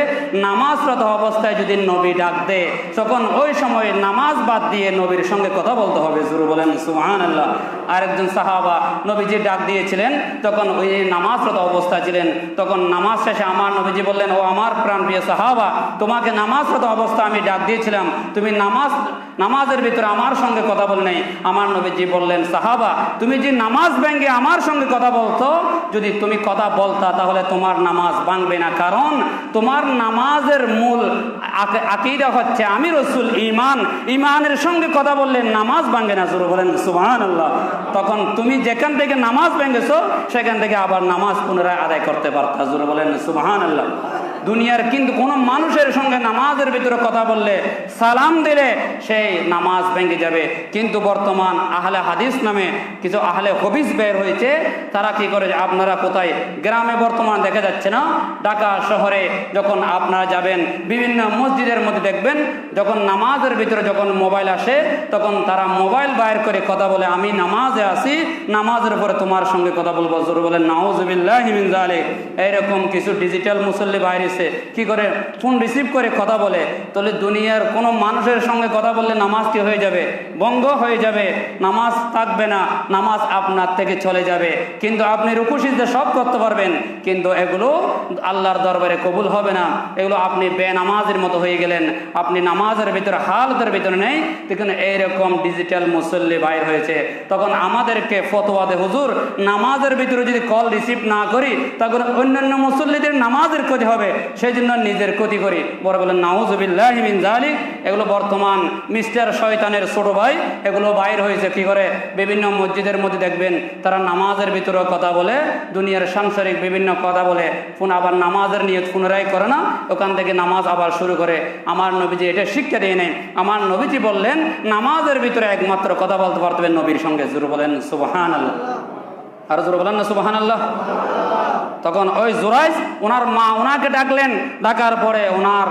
নামাজরত অবস্থায় যদি নবী ডাক দেয়, তখন ওই সময় নামাজ বাদ দিয়ে নবীর সঙ্গে কথা বলতে হবে। জোরে বলেন সুবহানাল্লাহ। আরেকজন সাহাবা নবীজি ডাক দিয়েছিলেন, তখন ওই নামাজরত অবস্থা ছিলেন। তখন নামাজ শেষে আমার নবীজি বললেন, ও আমার প্রাণপ্রিয় সাহাবা, তোমাকে নামাজরত অবস্থা আমি ডাক দিয়েছিলাম, তুমি নামাজের ভিতরে আমার সঙ্গে কথা বল নাই। আমার নবীজি বললেন, সাহাবা, তুমি যে নামাজ ভেঙে আমার সঙ্গে কথা বলতো, যদি তুমি কথা বলতা তাহলে তোমার নামাজ ভাঙবে না, কারণ তোমার নামাজের মূল আকীদা হচ্ছে আমি রাসূল, ঈমান। ঈমানের সঙ্গে কথা বললে নামাজ ভাঙে না। জোরে বলেন সুবহানাল্লাহ। তখন তুমি যেখান থেকে নামাজ ভেঙেছো, সেখান থেকে আবার নামাজ পুনরায় আদায় করতে পারতা। জোরে বলেন সুবহানাল্লাহ। দুনিয়ার কিন্তু কোনো মানুষের সঙ্গে নামাজের ভিতরে কথা বললে, সালাম দিলে সেই নামাজ ভেঙে যাবে। কিন্তু বর্তমান আহলে হাদিস নামে কিছু আহলে হদিস বের হয়েছে। তারা কি করে, আপনারা কোথায় গ্রামে বর্তমান দেখা যাচ্ছে না, ঢাকা শহরে যখন আপনারা যাবেন বিভিন্ন মসজিদের মধ্যে দেখবেন, যখন নামাজের ভিতরে যখন মোবাইল আসে, তখন তারা মোবাইল বাইর করে কথা বলে, আমি নামাজে আছি, নামাজের পরে তোমার সঙ্গে কথা বলবো। জোরে বলেন নাউযুবিল্লাহি মিন যালিক। এইরকম কিছু ডিজিটাল মুসল্লি বাইরে কি করে ফোন রিসিভ করে কথা বলে। তাহলে দুনিয়ার কোনো মানুষের সঙ্গে কথা বললে নামাজ কি হয়ে যাবে? ভঙ্গ হয়ে যাবে, নামাজ থাকবে না, নামাজ আপনার থেকে চলে যাবে। কিন্তু আপনি রুকু সিজদা সব করতে পারবেন, কিন্তু এগুলো আল্লাহর দরবারে কবুল হবে না। এগুলো আপনি বেনামাজের মতো হয়ে গেলেন, আপনি নামাজের ভিতরে হালতের ভিতরে নেই। দেখুন এইরকম ডিজিটাল মুসল্লি বাইর হয়েছে। তখন আমাদেরকে ফতোয়া দে, হুজুর নামাজের ভিতরে যদি কল রিসিভ না করি, তখন অন্যান্য মুসল্লিদের নামাজের ক্ষতি হবে। সেই জন্য নিজের ক্ষতি করি। বড় বলেন নাউজুবিল্লাহি মিন যালিক। এগুলো বর্তমান মিস্টার শয়তানের ছোট ভাই, এগুলো বাইর হয়েছে কি করে, বিভিন্ন মসজিদের মধ্যে দেখবেন তারা নামাজের ভিতরে কথা বলে, দুনিয়ার সাংসারিক বিভিন্ন কথা বলে, আবার নামাজের নিয়ত পুনরায় করে না, ওখান থেকে নামাজ আবার শুরু করে। আমার নবীজি এটা শিক্ষা দিয়ে নেই। আমার নবীজি বললেন নামাজের ভিতরে একমাত্র কথা বলতে পারবেন নবীর সঙ্গে। জোরে বলেন সুবহানাল্লাহ। আর জোরে বলেন না সুবহানাল্লাহ। তখন ওই জুরাইজ ওনার মা ওনাকে ডাকলেন, ডাকার পরে ওনার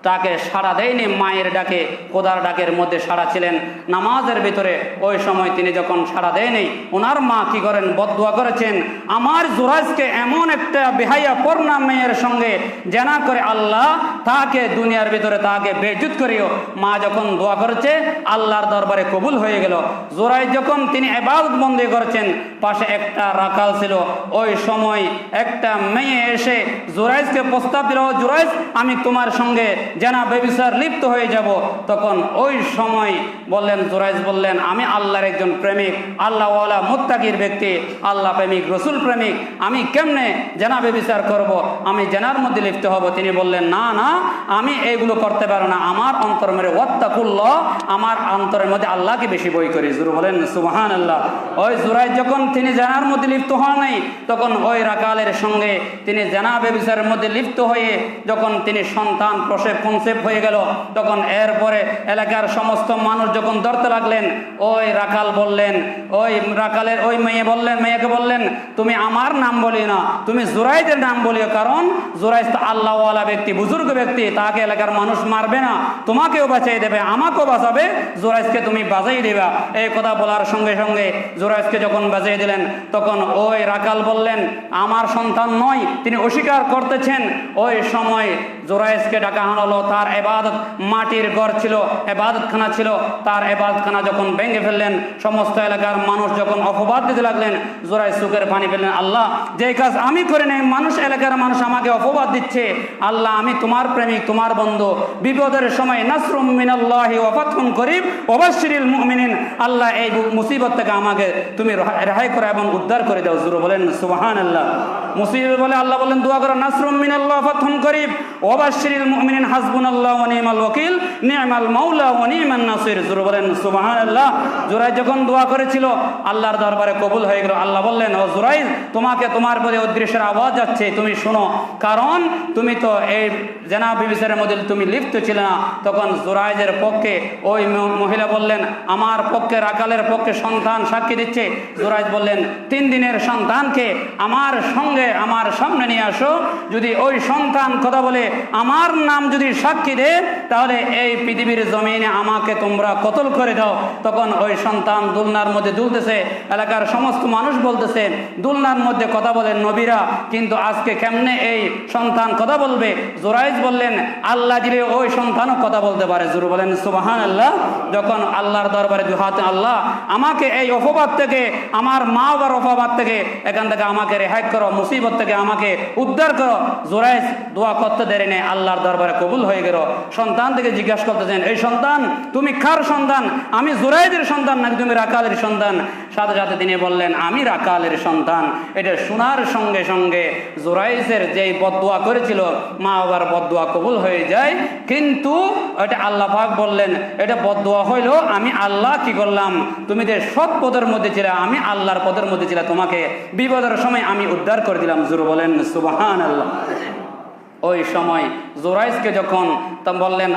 ডাকে সাড়া দেয়নি, মায়ের ডাকে খোদার ডাকের মধ্যে সাড়া ছিলেন নামাজের ভিতরে। ওই সময় তিনি যখন সাড়া দেয়নি, ওনার মা কি করেন, বদদুয়া করেছেন, আমার জুরাইজকে এমন একটা বেহাইয়া পর্ণা মেয়ের সঙ্গে জেনা করে আল্লাহ তাকে দুনিয়ার ভিতরে তাকে বেইজ্জত করিও। মা যখন দোয়া করেছে আল্লাহর দরবারে কবুল হয়ে গেল। জুরাইজ যখন তিনি ইবাদত বন্দি করেছেন, পাশে একটা রাখাল ছিল। ওই সময় একটা মেয়ে এসে জুরাইজকে প্রস্তাব দিল, জুরাইজ আমি তোমার সঙ্গে জেনা ব্যভিচার লিপ্ত হয়ে যাব। তখন ওই সময় বললেন, জুরাইজ বললেন আমি আল্লাহর একজন প্রেমিক, আল্লাহওয়ালা মুত্তাকির ব্যক্তি, আল্লাহ প্রেমিক, রসুল প্রেমিক, আমি কেমনে জেনা ব্যভিচার করব, আমি জেনার মধ্যে লিপ্ত হব? তিনি বললেন না না, আমি এইগুলো করতে পারো না, আমার অন্তর মেরে ওয়াত্তাকুল্লাহ, আমার অন্তরের মধ্যে আল্লাহকে বেশি বই করি। জোরে বলেন সুবহানাল্লাহ। ওই জুরাইজ যখন তিনি জেনার মধ্যে লিপ্ত হন নাই, তখন ওই রাকালের সঙ্গে তিনি জেনা ব্যভিচারের মধ্যে লিপ্ত হয়ে যখন তিনি সন্তান প্রসব কনসেপ্ট হয়ে গেল, তখন এরপরে এলাকার সমস্ত মানুষ যখন ধরতে লাগলেন, ওই রাখাল বললেন, ওই রাখালের ওই মেয়েকে বললেন তুমি আমার নাম বলি না, তুমি জুরাইজের নাম বলিও, কারণ জুরাইজ তো আল্লাহওয়ালা ব্যক্তি, বুজুর্গ ব্যক্তি, তাকে এলাকার মানুষ মারবে না, তোমাকেও বাঁচাই দেবে, আমাকেও বাঁচাবে, জুরাইজকে তুমি বাঁচাই দেবা। এই কথা বলার সঙ্গে সঙ্গে জুরাইজকে যখন বাঁচিয়ে দিলেন, তখন ওই রাখাল বললেন আমার সন্তান নয়, তিনি অস্বীকার করতেছেন। ওই সময় জুরাইজকে ডাকা হলো, তার ইবাদত মাটির ঘর ছিল, ইবাদতখানা ছিল, তার ইবাদতখানা যখন ভেঙে ফেললেন, সমস্ত এলাকার মানুষ যখন অপবাদ দিতে লাগলেন, জুরাইজ চোখের পানি ফেললেন, আল্লাহ যে কাজ আমি করে নেই, মানুষ এলাকার মানুষ আমাকে অপবাদ দিচ্ছে, আল্লাহ আমি তোমার প্রেমিক, তোমার বন্ধু, বিপদের সময় নাসরুম মিনাল্লাহি ওয়া ফাতহুন করিব ওয়া বাশশিরিল মুমিনিন, আল্লাহ এই মুসিবত থেকে আমাকে তুমি রেহাই করো এবং উদ্ধার করে দাও। জোরে বলেন সুবহানাল্লাহ। মুসিবত বলে আল্লাহ বলেন দোয়া করো, নাসরুম মিনাল্লাহি ওয়া ফাতহুন করিব ওয়া বাশশিরিল মুমিনিন হাসবুনাল্লাহু ওয়া নি'মাল ওয়াকিল নি'মাল মাওলা ওয়া নি'মান নাসির। জোরে বলেন সুবহানাল্লাহ। জুরাইজ যখন দোয়া করেছিল আল্লাহর দরবারে কবুল হয়ে গেল। আল্লাহ বললেন, ও জুরাইজ তোমাকে তোমার প্রতি অদৃশ্যের আওয়াজ যাচ্ছে, তুমি শোনো, কারণ তুমি তো এই জেনা ব্যভিচারের মধ্যে তুমি লিপ্ত ছিলে না। তখন জুরাইজের পক্ষে ওই মহিলা বললেন, আমার পক্ষে রাখালের পক্ষে সন্তান সাক্ষী দিচ্ছে। জুরাইজ বললেন 3 দিনের সন্তানকে আমার সঙ্গে আমার সামনে নিয়ে আসো, যদি ওই সন্তান কথা বলে আমার নাম যদি সাক্ষী দেয় তাহলে এই পৃথিবীর জমিনে আমাকে তোমরা কতল করে দাও। তখন ওই সন্তান দুলনার মধ্যে দুলতেছে, এলাকার সমস্ত মানুষ বলতেছে দুলনার মধ্যে কথা বলেন নবীরা, কিন্তু আজকে কেমনে এই সন্তান কথা বলবে? জুরাইজ বললেন আল্লাহ দিলে ওই সন্তানও কথা বলতে পারে। জোরে বলেন সুবহানাল্লাহ। যখন আল্লাহর দরবারে দুই হাতে, আল্লাহ আমাকে এই অপবাদ থেকে, আমার মা বাবার অপবাদ থেকে, এখান থেকে আমাকে রেহাই করো, মুসিবত থেকে আমাকে উদ্ধার করো। জুরাইজ দোয়া করতে দেরি নেই, আল্লাহর দরবারে কবুল হয়ে গেল। সন্তান থেকে জিজ্ঞাসা করতেছেন, এই সন্তান তুমি কার সন্তান? আমি জুরাইজের সন্তান নাকি তুমি রাখালের সন্তান? সাথে সাথে তিনি বললেন আমি রাখালের সন্তান। এটা শোনার সঙ্গে সঙ্গে জুরাইজের যেই বদদুয়া করেছিল মা বাবার বদদুয়া কবুল হয়ে যায়, কিন্তু এটা আল্লাহ পাক বললেন এটা বদদুয়া হইল, আমি আল্লাহ কি করলাম, তুমি যে সৎ পদের মধ্যে ছিলে, আমি আল্লাহর পদের মধ্যে ছিলে, তোমাকে বিপদের সময় আমি উদ্ধার করে দিলাম। জোরে বলেন সুবহানাল্লাহ। ওই সময় জুরাইজকে যখন বললেন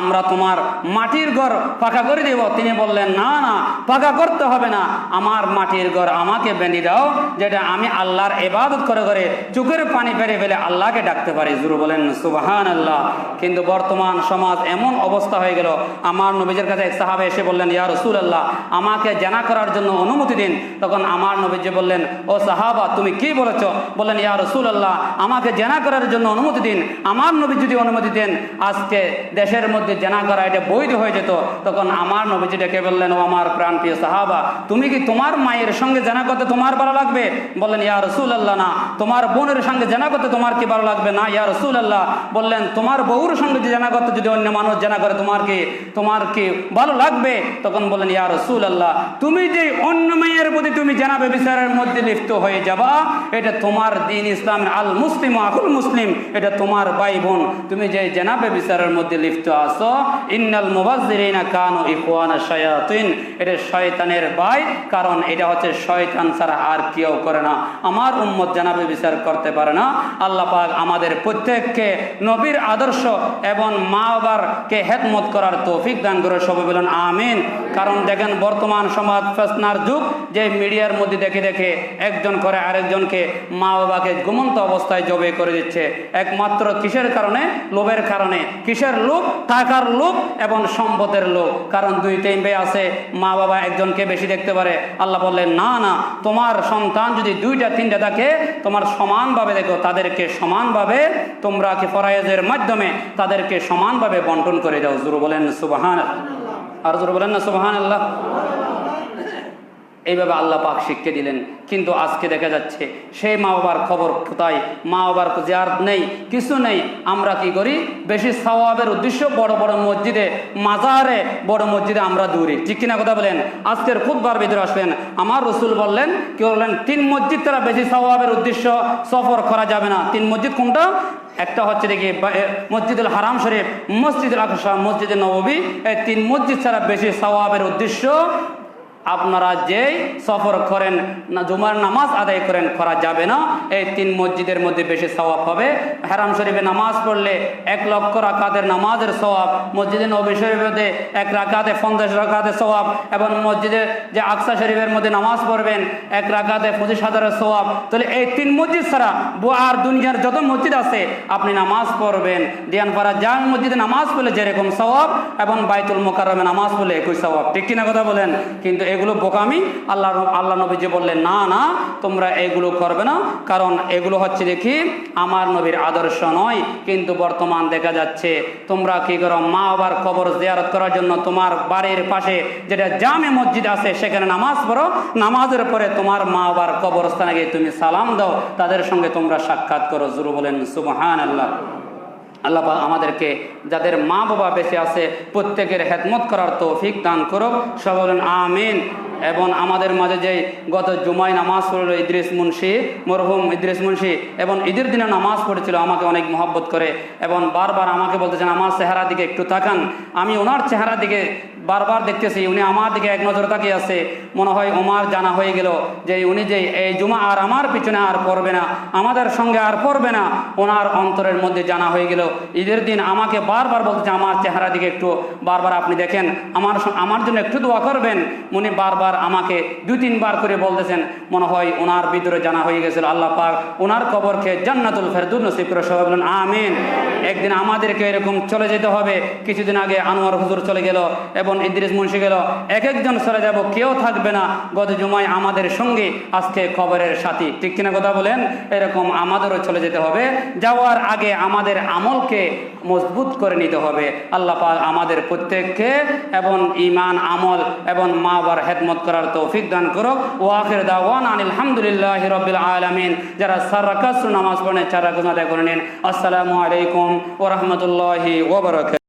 আমরা তোমার মাটির ঘর পাকা করে দেব, তিনি বললেন না না, পাকা করতে হবে না, আমার মাটির ঘর আমাকে বেঁধে দাও, যেটা আমি আল্লাহর ইবাদত করে করে চোখের পানি ফেলে ফেলে আল্লাহকে ডাকতে পারি। জোরে বলেন সুবহানাল্লাহ। কিন্তু বর্তমান সমাজ এমন অবস্থা হয়ে গেল, আমার নবীজির কাছে এক সাহাবা এসে বললেন, ইয়া রাসূলুল্লাহ আমাকে জেনা করার জন্য অনুমতি দিন। তখন আমার নবীজি বললেন, ও সাহাবা তুমি কি বলেছো? বললেন, ইয়া রাসূলুল্লাহ আমাকে জেনা করার জন্য অনুমতি দিন। আমার নবী যদি অনুমতি দেন আজকে দেশের মধ্যে জেনা করা এটা বৈধ হয়ে যেত। তখন আমার নবীজি ডেকে বললেন, ও আমার প্রাণপ্রিয় সাহাবা তুমি কি তোমার মায়ের সঙ্গে জেনা করতে তোমার ভালো লাগবে? বললেন, ইয়া রাসূলুল্লাহ না। তোমার বোনের সঙ্গে জেনা করতে তোমার কি ভালো লাগবে? না ইয়া রাসূলুল্লাহ। বললেন, তোমার বউর সঙ্গে জেনা করতে যদি অন্য মানুষ জেনা করে তোমার কি ভালো লাগবে? তখন বললেন, ইয়া রাসূলুল্লাহ তুমি যে অন্য মেয়ের প্রতি তুমি জেনা ব্যভিচারের মধ্যে লিপ্ত হয়ে যাবা, এটা তোমার দ্বীন ইসলামের আল মুসলিম আকুল মুসলিম, এটা তোমার ভাই বোন তুমি যে জেনাবে বিচারের মধ্যে লিপ্ত আছো, ইন্নাল মুবাজ্জিরিনা কানু ইখওয়ানা শায়াতিন, এটা শয়তানের ভাই, কারণ এটা হচ্ছে শয়তান ছাড়া আর কেউ করে না। আমার উম্মত জেনাবে বিচার করতে পারে না। আল্লাহ পাক আমাদের প্রত্যেককে নবীর আদর্শ এবং মা বাবারকে হেদমত করার তৌফিক দান করে, সবাই বলেন আমিন। কারণ দেখেন বর্তমান সমাজ ফেতনার যুগ, যে মিডিয়ার মধ্যে দেখে দেখে একজন করে আরেকজনকে মা বাবাকে ঘুমন্ত অবস্থায় জবে করে দিচ্ছে। একমাত্র কিসের কারণে? লোভের কারণে। কিসের লোভ? টাকার লোভ এবং সম্পদের লোভ। কারণ দুই টাইমে আছে, মা বাবা একজনকে বেশি দেখতে পারে। আল্লাহ বললেন না না, তোমার সন্তান যদি দুইটা তিনটা থাকে তোমার সমানভাবে দেখো, তাদেরকে সমানভাবে তোমরা কি ফরায়েজের মাধ্যমে তাদেরকে সমানভাবে বন্টন করে দাও। জোরে বলেন সুবহানাল্লাহ, আর জোরে বলেন না সুবহানাল্লাহ। এইভাবে আল্লাহ পাক শিক্ষা দিলেন। কিন্তু আজকে দেখা যাচ্ছে সেই মা বাবার খবর কোথায়? মা বাবার জিয়ারত নেই, কিছু নেই। আমরা কি করি? বেশি সওয়াবের উদ্দেশ্য বড় বড় মসজিদে, মাজারে, বড় মসজিদে আমরা দৌড়ি। ঠিক কিনা কথা বলেন? আজকের খুতবার ভিতরে আসলেন, আমার রসুল বললেন, কি বললেন? 3 মসজিদ ছাড়া বেশি সওয়াবের উদ্দেশ্য সফর করা যাবে না। 3 মসজিদ কোনটা? একটা হচ্ছে দেখি মসজিদুল হারাম শরীফ, মসজিদুল আকসা, মসজিদে নববী। এই 3 মসজিদ ছাড়া বেশি সওয়াবের উদ্দেশ্য আপনারা যেই সফর করেন না, জুমার নামাজ আদায় করেন, করা যাবে না। এই 3 মসজিদের মধ্যে বেশি সওয়াব হবে। হারাম শরীফে নামাজ পড়লে 1 লক্ষ রাকাতের নামাজের সওয়াব, মসজিদে নবী শরীফে 1 রাকাতে 50 রাকাতের সওয়াব, এবং মসজিদে যে আকসা শরীফের মধ্যে নামাজ পড়বেন 1 রাকাতে 25,000 সওয়াব। তাহলে এই 3 মসজিদ ছাড়া আর দুনিয়ার যত মসজিদ আছে আপনি নামাজ পড়বেন, দিয়ানপাড়া জান মসজিদে নামাজ পড়লে যেরকম সওয়াব, এবং বাইতুল মুকাররমে নামাজ পড়লে একই সওয়াব। ঠিক কিনা কথা বলেন? কিন্তু এগুলো বোকামি। আল্লাহ নবী যে বললেন না না তোমরা এগুলো করবে না, কারণ এগুলো হচ্ছে দেখি আমার নবীর আদর্শ নয়। কিন্তু বর্তমান দেখা যাচ্ছে তোমরা কি করো? মা বাবার কবর জিয়ারত করার জন্য তোমার বাড়ির পাশে যেটা জামে মসজিদ আছে সেখানে নামাজ পড়ো, নামাজের পরে তোমার মা বাবার কবরস্থানে গিয়ে তুমি সালাম দাও, তাদের সঙ্গে তোমরা সাক্ষাৎ করো। জোরে বলেন সুবহানাল্লাহ। আল্লাহ পাক আমাদেরকে যাদের মা বাবা বেঁচে আছে প্রত্যেকের খেদমত করার তৌফিক দান করো, সবাই বলেন আমিন। এবং আমাদের মাঝে যে গত জুমায় নামাজ পড়লো ইদ্রিস মুন্সি, মরহুম ইদ্রিস মুন্সি, এবং ঈদের দিনে নামাজ পড়েছিল, আমাকে অনেক মহব্বত করে এবং বারবার আমাকে বলতেছেন আমার চেহারা দিকে একটু তাকান। আমি ওনার চেহারা দিকে বারবার দেখতেছি, উনি আমার দিকে এক নজর তাকিয়ে আছে। মনে হয় ওমার জানা হয়ে গেল যে উনি যে এই জুমা আর আমার পিছনে আর পড়বে না, আমাদের সঙ্গে আর পড়বে না। ওনার অন্তরের মধ্যে জানা হয়ে গেল। ঈদের দিন আমাকে বারবার বলতেছে আমার চেহারা দিকে একটু বারবার আপনি দেখেন, আমার জন্য একটু দোয়া করবেন। উনি বারবার আমাকে 2-3 বার করে বলতেছেন। মনে হয় ওনার ভিতরে জানা হয়ে গেছিল। আল্লাহ পাক ওনার কবরকে জান্নাতুল ফেরদৌস নসিব করে, সবাই বলেন আমিন। একদিন আমাদেরকে এরকম চলে যেতে হবে। কিছুদিন আগে আনোয়ার হুজুর চলে গেল এবং ইদ্রিস মুন্সি গেল, এক একজন চলে যাব, কেউ থাকবে না। গত জুমায় আমাদের সঙ্গে আজকে কবরের সাথী। ঠিক কিনা কথা বলেন? এরকম আমাদেরও চলে যেতে হবে। যাওয়ার আগে আমাদের আমলকে মজবুত করে নিতে হবে। আল্লাহ পাক আমাদের প্রত্যেককে এবং ঈমান, আমল এবং মা বাবার খেদমত করার তৌফিক দান করুক। ওয়া আখির দাওয়ানা আনিল হামদুলিল্লাহি রাব্বিল আলামিন। যারা 4 রাকাত নামাজ পড়েন 4 রাকাত আদায় করে নিন। আসসালামু আলাইকুম ওয়া রাহমাতুল্লাহি ওয়া বারাকাতুহু।